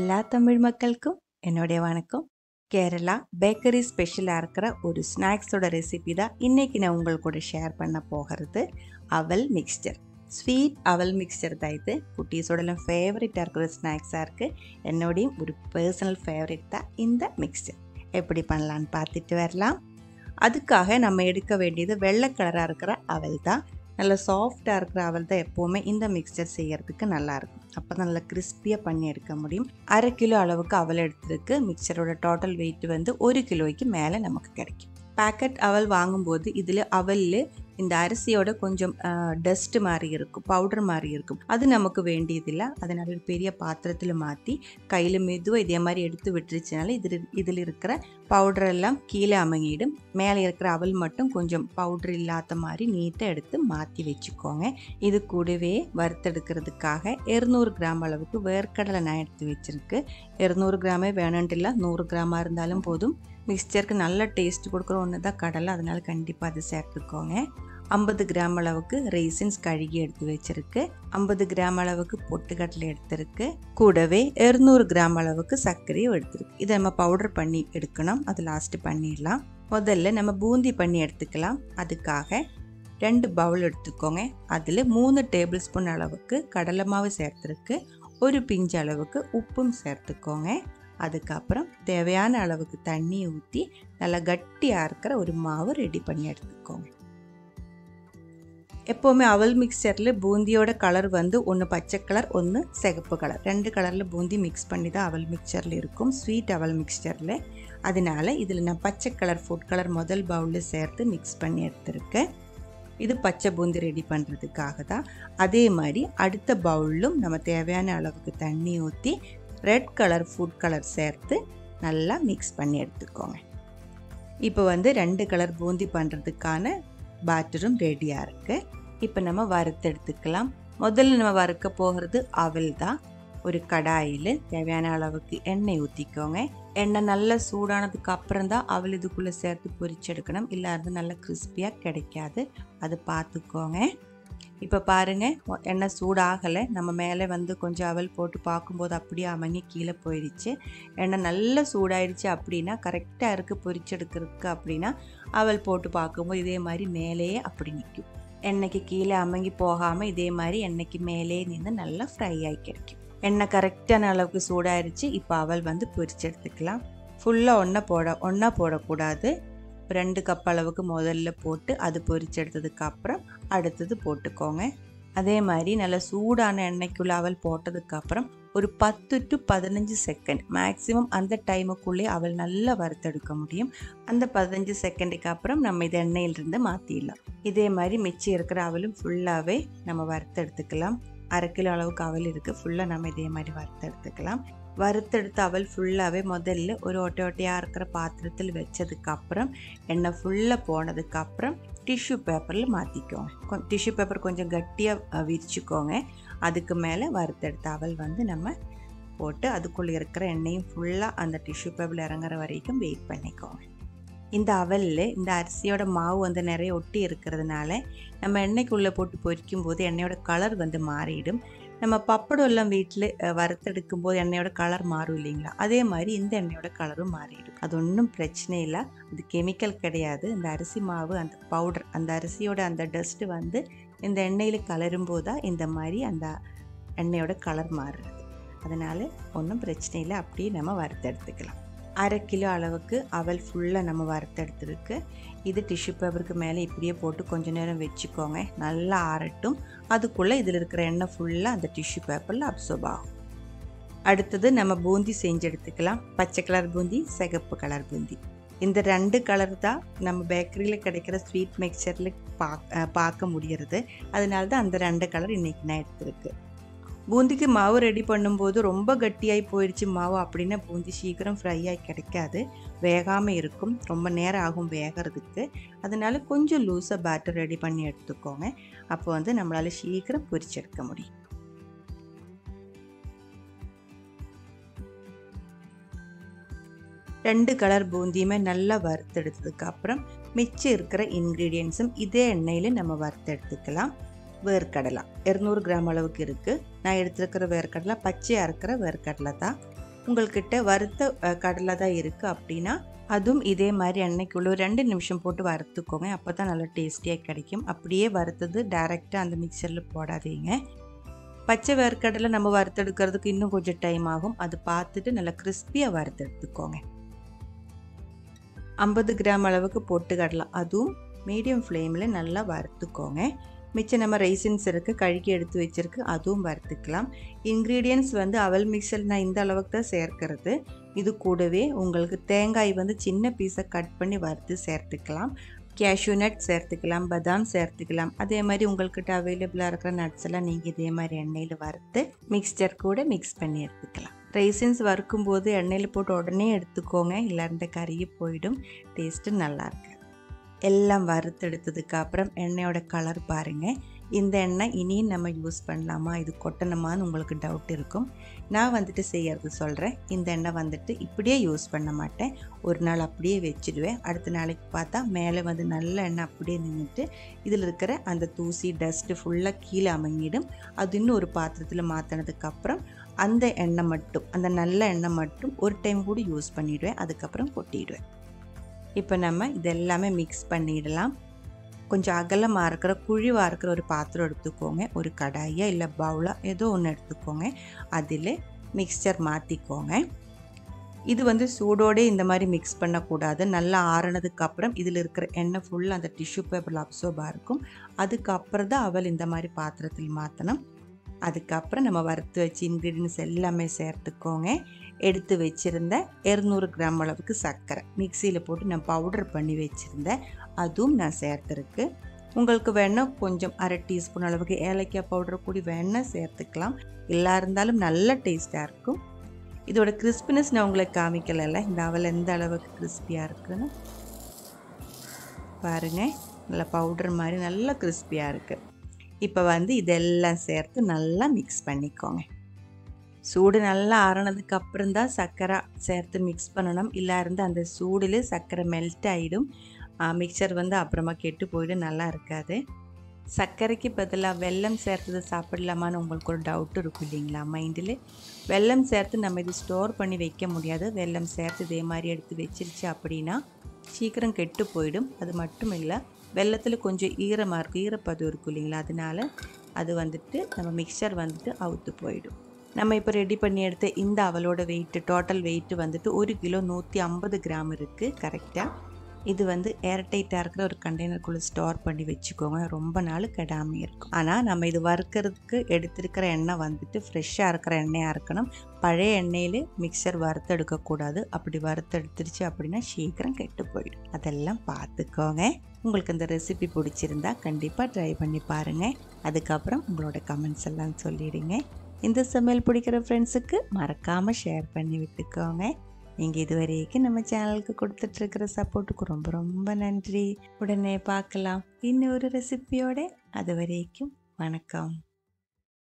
எல்லா தமிழ் மக்களுக்கும் என்னுடைய வணக்கம். கேரளா பேக்கரி ஸ்பெஷலாக இருக்கிற ஒரு ஸ்நாக்ஸோட ரெசிபி தான் இன்றைக்கி நான் உங்கள் கூட ஷேர் பண்ண போகிறது. அவல் மிக்ஸ்சர், ஸ்வீட் அவல் மிக்ஸ்சர் தான் இது. குட்டீஸோடலாம் ஃபேவரட்டாக இருக்கிற ஸ்நாக்ஸாக இருக்குது. என்னுடைய ஒரு பர்சனல் ஃபேவரட் தான் இந்த மிக்ஸ்சர். எப்படி பண்ணலான்னு பார்த்துட்டு வரலாம். அதுக்காக நம்ம எடுக்க வேண்டியது வெள்ளை கலராக இருக்கிற அவல் தான். நல்லா சாஃப்டாக இருக்கிற அவல் தான் எப்போவுமே இந்த மிக்ஸ்சர் செய்கிறதுக்கு நல்லாயிருக்கும். அப்போ தான் நல்லா கிறிஸ்பியாக பண்ணி எடுக்க முடியும். 1/2 கிலோ அளவுக்கு அவல் எடுத்துருக்கு. மிக்சரோட டோட்டல் வெயிட் வந்து 1 கிலோய்க்கு மேலே நமக்கு கிடைக்கும். பேக்கெட் அவல் வாங்கும்போது இதில் அவலில் இந்த அரிசியோட கொஞ்சம் டஸ்ட்டு மாதிரி இருக்கும், பவுடர் மாதிரி இருக்கும். அது நமக்கு வேண்டியதில்லை. அதனால் ஒரு பெரிய பாத்திரத்தில் மாற்றி கையில் மெதுவாக இதே மாதிரி எடுத்து விட்டுருச்சுனால இதில் இருக்கிற பவுடரெல்லாம் கீழே அமங்கிடும். மேலே இருக்கிற அவல் மட்டும் கொஞ்சம் பவுடர் இல்லாத மாதிரி நீட்டாக எடுத்து மாற்றி வச்சுக்கோங்க. இது கூடவே வறுத்தெடுக்கிறதுக்காக 200 கிராம் அளவுக்கு வேர்க்கடலை நான் எடுத்து வச்சுருக்கு. 200 கிராமே வேணுன்ட்டு இல்லை, 100 கிராமாக இருந்தாலும் போதும். மிக்ஸ்சருக்கு நல்ல டேஸ்ட் கொடுக்குற ஒன்று தான் கடலை, அதனால் கண்டிப்பாக அதை சேர்த்துக்கோங்க. 50 கிராம் அளவுக்கு raisins கழுகி எடுத்து வச்சிருக்கு. 50 கிராம் அளவுக்கு பொட்டுக்கடலை எடுத்திருக்கு. கூடவே 200 கிராம் அளவுக்கு சர்க்கரையும் எடுத்திருக்கு. இதை நம்ம பவுடர் பண்ணி எடுக்கணும், அது லாஸ்ட்டு பண்ணிடலாம். முதல்ல நம்ம பூந்தி பண்ணி எடுத்துக்கலாம். அதுக்காக 2 பவுல் எடுத்துக்கோங்க. அதில் 3 டேபிள் ஸ்பூன் அளவுக்கு கடலை மாவு சேர்த்துருக்கு. ஒரு பிஞ்சு அளவுக்கு உப்பும் சேர்த்துக்கோங்க. அதுக்கப்புறம் தேவையான அளவுக்கு தண்ணி ஊற்றி நல்லா கட்டியாக இருக்கிற ஒரு மாவு ரெடி பண்ணி எடுத்துக்கோங்க. எப்போவுமே அவல் மிக்சரில் பூந்தியோட கலர் வந்து ஒன்று பச்சை கலர், ஒன்று சிகப்பு கலர், 2 கலரில் பூந்தி மிக்ஸ் பண்ணி தான் அவல் மிக்சரில் இருக்கும், ஸ்வீட் அவல் மிக்சரில். அதனால இதில் நான் பச்சை கலர் ஃபுட் கலர் முதல் பவுலில் சேர்த்து மிக்ஸ் பண்ணி எடுத்துருக்கேன். இது பச்சை பூந்தி ரெடி பண்ணுறதுக்காக தான். அதே மாதிரி அடுத்த பவுலும் நம்ம தேவையான அளவுக்கு தண்ணி ஊற்றி ரெட் கலர் ஃபுட் கலர் சேர்த்து நல்லா மிக்ஸ் பண்ணி எடுத்துக்கோங்க. இப்போ வந்து 2 கலர் பூந்தி பண்ணுறதுக்கான பேட்டரும் ரெடியாக இருக்குது. இப்போ நம்ம வறுத்து எடுத்துக்கலாம். முதல்ல நம்ம வறுக்க போகிறது அவல் தான். ஒரு கடாயில் தேவையான அளவுக்கு எண்ணெய் ஊற்றிக்கோங்க. எண்ணெய் நல்லா சூடானதுக்கு அப்புறம் தான் அவல் இதுக்குள்ளே சேர்த்து பொரிச்சு எடுக்கணும், இல்லாத நல்லா கிறிஸ்பியாக கிடைக்காது, அது பார்த்துக்கோங்க. இப்போ பாருங்கள், எண்ணெய் சூடாகலை. நம்ம மேலே வந்து கொஞ்சம் அவல் போட்டு பார்க்கும்போது அப்படியே அமங்கி கீழே போயிடுச்சு. எண்ணெய் நல்லா சூடாயிடுச்சு அப்படின்னா கரெக்டாக இருக்குது பொரிச்செடுக்கிறதுக்கு. அப்படின்னா அவல் போட்டு பார்க்கும்போது இதே மாதிரி மேலேயே அப்படி நிற்கும். எண்ணெய்க்கு கீழே அமங்கி போகாமல் இதே மாதிரி எண்ணெய்க்கு மேலே நின்று நல்லா ஃப்ரை ஆகி கிடைக்கும். எண்ணெய் கரெக்டான அளவுக்கு சூடாயிருச்சு. இப்போ அவல் வந்து பொரிச்சு எடுத்துக்கலாம். ஃபுல்லாக ஒன்றா போடக்கூடாது. 2 கப் அளவுக்கு முதல்ல போட்டு அது பொரிச்சு எடுத்ததுக்கப்புறம் அடுத்தது போட்டுக்கோங்க. அதே மாதிரி நல்லா சூடான எண்ணெய்க்குள்ளே அவல் போட்டதுக்கப்புறம் ஒரு 10 to 15 செகண்ட் மேக்ஸிமம் அந்த டைமுக்குள்ளே அவல் நல்லா வறுத்தெடுக்க முடியும். அந்த 15 செகண்டுக்கு அப்புறம் நம்ம இதை எண்ணெயிலிருந்து மாற்றிடலாம். இதே மாதிரி மிச்சம் இருக்கிற அவலும் ஃபுல்லாகவே நம்ம வறுத்தெடுத்துக்கலாம். 1/2 கிலோ அளவுக்கு அவல் இருக்குது, ஃபுல்லாக நம்ம இதே மாதிரி வறுத்தெடுத்துக்கலாம். வறுத்தெடுத்த அவல் ஃபுல்லாகவே முதல்ல ஒரு ஒட்டையாக இருக்கிற பாத்திரத்தில் வச்சதுக்கப்புறம் எண்ணெய் ஃபுல்லாக போனதுக்கப்புறம் டிஷ்யூ பேப்பரில் மாற்றிக்கோங்க. டிஷ்யூ பேப்பர் கொஞ்சம் கட்டியாக விரிச்சுக்கோங்க. அதுக்கு மேலே வறுத்தெடுத்த அவல் வந்து நம்ம போட்டு அதுக்குள்ளே இருக்கிற எண்ணெயும் ஃபுல்லாக அந்த டிஷ்யூ பேப்பரில் இறங்குற வரைக்கும் வெயிட் பண்ணிக்கோங்க. இந்த அவலில் இந்த அரிசியோட மாவு வந்து நிறைய ஒட்டி இருக்கிறதுனால நம்ம எண்ணெய்க்குள்ளே போட்டு பொரிக்கும் போது எண்ணெயோட கலர் வந்து மாறிடும். நம்ம பப்படம் எல்லாம் வீட்டில் வறுத்தெடுக்கும் போது எண்ணெயோட கலர் மாறும் இல்லைங்களா, அதே மாதிரி இந்த எண்ணெயோட கலரும் மாறிடும். அது ஒன்றும் பிரச்சனை இல்லை, அது கெமிக்கல் கிடையாது. இந்த அரிசி மாவு, அந்த பவுடர், அந்த அரிசியோட அந்த டஸ்ட்டு வந்து இந்த எண்ணெயில் கலரும் போது தான் இந்த மாதிரி அந்த எண்ணெயோட கலர் மாறுறது. அதனால் ஒன்றும் பிரச்சனை இல்லை, அப்படியே நம்ம வறுத்தெடுத்துக்கலாம். 1/2 கிலோ அளவுக்கு அவல் ஃபுல்லாக நம்ம வறுத்தெடுத்துருக்கு. இது டிஷ்யூ பேப்பருக்கு மேலே இப்படியே போட்டு கொஞ்சம் நேரம் வச்சுக்கோங்க, நல்லா ஆறட்டும். அதுக்குள்ளே இதில் இருக்கிற எண்ணெய் ஃபுல்லாக அந்த டிஷ்யூ பேப்பரில் அப்சர்வ் ஆகும். அடுத்தது நம்ம பூந்தி செஞ்சு எடுத்துக்கலாம். பச்சை கலர் பூந்தி, சிகப்பு கலர் பூந்தி, இந்த 2 கலர் தான் நம்ம பேக்கரியில் கிடைக்கிற ஸ்வீட் மிக்சரில் பார்க்க முடிகிறது. அதனால தான் அந்த 2 கலர் இன்றைக்கி நான் எடுத்துருக்கு. பூந்திக்கு மாவு ரெடி பண்ணும்போது ரொம்ப கட்டியாகி போயிடுச்சு மாவு அப்படின்னா பூந்தி சீக்கிரம் ஃப்ரை ஆகி கிடைக்காது, வேகாமல் இருக்கும், ரொம்ப நேரம் ஆகும் வேகிறதுக்கு. அதனால கொஞ்சம் லூஸாக பேட்டர் ரெடி பண்ணி எடுத்துக்கோங்க. அப்போ வந்து நம்மளால் சீக்கிரம் பொரிச்செடுக்க முடியும். ரெண்டு கலர் பூந்தியுமே நல்லா வறுத்தெடுத்ததுக்கப்புறம் மிச்சம் இருக்கிற இன்க்ரீடியன்ஸும் இதே எண்ணெயில் நம்ம வறுத்தெடுத்துக்கலாம். வேர்க்கடலை 200 கிராம் அளவுக்கு இருக்குது. நான் எடுத்துருக்கிற வேர்க்கடலை பச்சையாக இருக்கிற வேர்க்கடலை தான். உங்கள்கிட்ட வறுத்த கடலை தான் இருக்குது அப்படின்னா அதுவும் இதே மாதிரி எண்ணெய்க்குள்ள 2 நிமிஷம் போட்டு வறுத்துக்கோங்க. அப்போ தான் நல்லா டேஸ்டியாக கிடைக்கும். அப்படியே வறுத்தது டைரெக்டாக அந்த மிக்சரில் போடாதீங்க. பச்சை வேர்க்கடலை நம்ம வறுத்தெடுக்கிறதுக்கு இன்னும் கொஞ்சம் டைம் ஆகும். அது பார்த்துட்டு நல்லா கிறிஸ்பியாக வறுத்தெடுத்துக்கோங்க. 50 கிராம் அளவுக்கு பொட்டுக்கடலை அதுவும் மீடியம் ஃப்ளேமில் நல்லா வறுத்துக்கோங்க. மிச்சம் நம்ம ரைசின்ஸ் இருக்குது, கழுகி எடுத்து வச்சுருக்கு, அதுவும் வறுத்துக்கலாம். இன்க்ரீடியன்ட்ஸ் வந்து அவல் மிக்சர் நான் இந்த அளவுக்கு தான் சேர்க்கிறது. இது கூடவே உங்களுக்கு தேங்காய் வந்து சின்ன பீஸை கட் பண்ணி வறுத்து சேர்த்துக்கலாம். கேஷ்யூ நட் சேர்த்துக்கலாம், பாதாம் சேர்த்துக்கலாம். அதே மாதிரி உங்கள்கிட்ட அவைலபிளாக இருக்கிற நட்ஸ் எல்லாம் நீங்கள் இதே மாதிரி எண்ணெயில் வறுத்து மிக்சர் கூட மிக்ஸ் பண்ணி எடுத்துக்கலாம். ரைசின்ஸ் வறுக்கும்போது எண்ணெயில் போட்டு உடனே எடுத்துக்கோங்க, இல்லாண்ட கறியை போயிடும், டேஸ்ட்டு நல்லாயிருக்கு. எல்லாம் வறுத்தெடுத்ததுக்கு அப்புறம் எண்ணெயோட கலர் பாருங்கள். இந்த எண்ணெய் இனியும் நம்ம யூஸ் பண்ணலாமா, இது கொட்டணுமான்னு உங்களுக்கு டவுட் இருக்கும். நான் வந்துட்டு செய்யறது சொல்கிறேன். இந்த எண்ணெய் வந்துட்டு இப்படியே யூஸ் பண்ண மாட்டேன், ஒரு நாள் அப்படியே வச்சுடுவேன். அடுத்த நாளைக்கு பார்த்தா மேலே வந்து நல்ல எண்ணெய் அப்படியே நின்றுட்டு இதில் இருக்கிற அந்த தூசி டஸ்ட்டு ஃபுல்லாக கீழே அமங்கிடும். அது இன்னும் ஒரு பாத்திரத்தில் மாற்றினதுக்கப்புறம் அந்த எண்ணெய் மட்டும், அந்த நல்ல எண்ணெய் மட்டும் ஒரு டைம் கூட யூஸ் பண்ணிவிடுவேன், அதுக்கப்புறம் கொட்டிடுவேன். இப்போ நம்ம இதெல்லாமே மிக்ஸ் பண்ணிடலாம். கொஞ்சம் அகலமாக இருக்கிற குழிவாக இருக்கிற ஒரு பாத்திரம் எடுத்துக்கோங்க. ஒரு கடாயை இல்லை பவுலாக ஏதோ ஒன்று எடுத்துக்கோங்க. அதில் மிக்சர் மாற்றிக்கோங்க. இது வந்து சூடோடு இந்த மாதிரி மிக்ஸ் பண்ணக்கூடாது. நல்லா ஆறுனதுக்கப்புறம் இதில் இருக்கிற எண்ணெய் ஃபுல்லாக அந்த டிஷ்யூ பேப்பரில் அப்சர்வாக இருக்கும். அதுக்கப்புறம் தான் அவல் இந்த மாதிரி பாத்திரத்தில் மாற்றணும். அதுக்கப்புறம் நம்ம வறுத்து வச்சு இன்க்ரீடியன்ஸ் எல்லாமே சேர்த்துக்கோங்க. எடுத்து வச்சுருந்த 200 கிராம் அளவுக்கு சர்க்கரை மிக்சியில் போட்டு நான் பவுடர் பண்ணி வச்சுருந்தேன், அதுவும் நான் சேர்த்துருக்கு. உங்களுக்கு வேணால் கொஞ்சம் 1/2 டீஸ்பூன் அளவுக்கு ஏலக்காய் பவுடர் கூடி வேணால் சேர்த்துக்கலாம். இல்லை இருந்தாலும் நல்ல டேஸ்ட்டாக இருக்கும். இதோட கிறிஸ்பினஸ் நான் உங்களுக்கு காமிக்கலைல்ல, இந்த அவல் எந்த அளவுக்கு கிறிஸ்பியாக இருக்குன்னு பாருங்கள். நல்லா பவுடர் மாதிரி நல்லா கிறிஸ்பியாக இருக்குது. இப்போ வந்து இதெல்லாம் சேர்த்து நல்லா மிக்ஸ் பண்ணிக்கோங்க. சூடு நல்லா ஆறினதுக்கு அப்புறம் தான் சர்க்கரை சேர்த்து மிக்ஸ் பண்ணணும். இல்லை இருந்து அந்த சூடில் சர்க்கரை மெல்ட் ஆகிடும். மிக்சர் வந்து அப்புறமா கெட்டு போயிடும், நல்லா இருக்காது. சர்க்கரைக்கு பதிலாக வெல்லம் சேர்த்தது சாப்பிடலாமான்னு உங்களுக்கு ஒரு டவுட் இருக்கும் இல்லைங்களா மைண்டில். வெல்லம் சேர்த்து நம்ம இது ஸ்டோர் பண்ணி வைக்க முடியாது. வெல்லம் சேர்த்து இதே மாதிரி எடுத்து வச்சிருச்சு அப்படின்னா சீக்கிரம் கெட்டு போயிடும். அது மட்டும் இல்லை, வெல்லத்தில் கொஞ்சம் ஈரமாக இருக்கும், ஈரப்பதம் இருக்கும் இல்லைங்களா, அதனால அது வந்துட்டு நம்ம மிக்சர் வந்துட்டு அவுத்து போயிடும். நம்ம இப்போ ரெடி பண்ணி எடுத்த இந்த அவலோட வெயிட்டு, டோட்டல் வெயிட்டு வந்துட்டு 1 கிலோ 150 கிராம் இருக்குது கரெக்டாக. இது வந்து ஏர்டைட்டாக இருக்கிற ஒரு கண்டெய்னருக்குள்ளே ஸ்டோர் பண்ணி வச்சுக்கோங்க, ரொம்ப நாள் கெடாமல் இருக்கும். ஆனால் நம்ம இது வறுக்கிறதுக்கு எடுத்துருக்கிற எண்ணெய் வந்துட்டு ஃப்ரெஷ்ஷாக இருக்கிற எண்ணெயாக இருக்கணும். பழைய எண்ணெயில் மிக்சர் வறுத்தெடுக்கக்கூடாது. அப்படி வறுத்தெடுத்துருச்சு அப்படின்னா சீக்கிரம் கெட்டு போயிடும். அதெல்லாம் பார்த்துக்கோங்க. உங்களுக்கு இந்த ரெசிபி பிடிச்சிருந்தா கண்டிப்பாக ட்ரை பண்ணி பாருங்கள். அதுக்கப்புறம் உங்களோட கமெண்ட்ஸ் எல்லாம் சொல்லிடுங்க. இந்த சமையல் பிடிக்கிற ஃப்ரெண்ட்ஸுக்கு மறக்காமல் ஷேர் பண்ணி விட்டுக்கோங்க. நீங்கள் இதுவரைக்கும் நம்ம சேனலுக்கு கொடுத்துட்ருக்கிற சப்போர்ட்டுக்கு ரொம்ப ரொம்ப நன்றி. உடனே பார்க்கலாம் இன்னொரு ரெசிபியோட. அது வரைக்கும் வணக்கம்.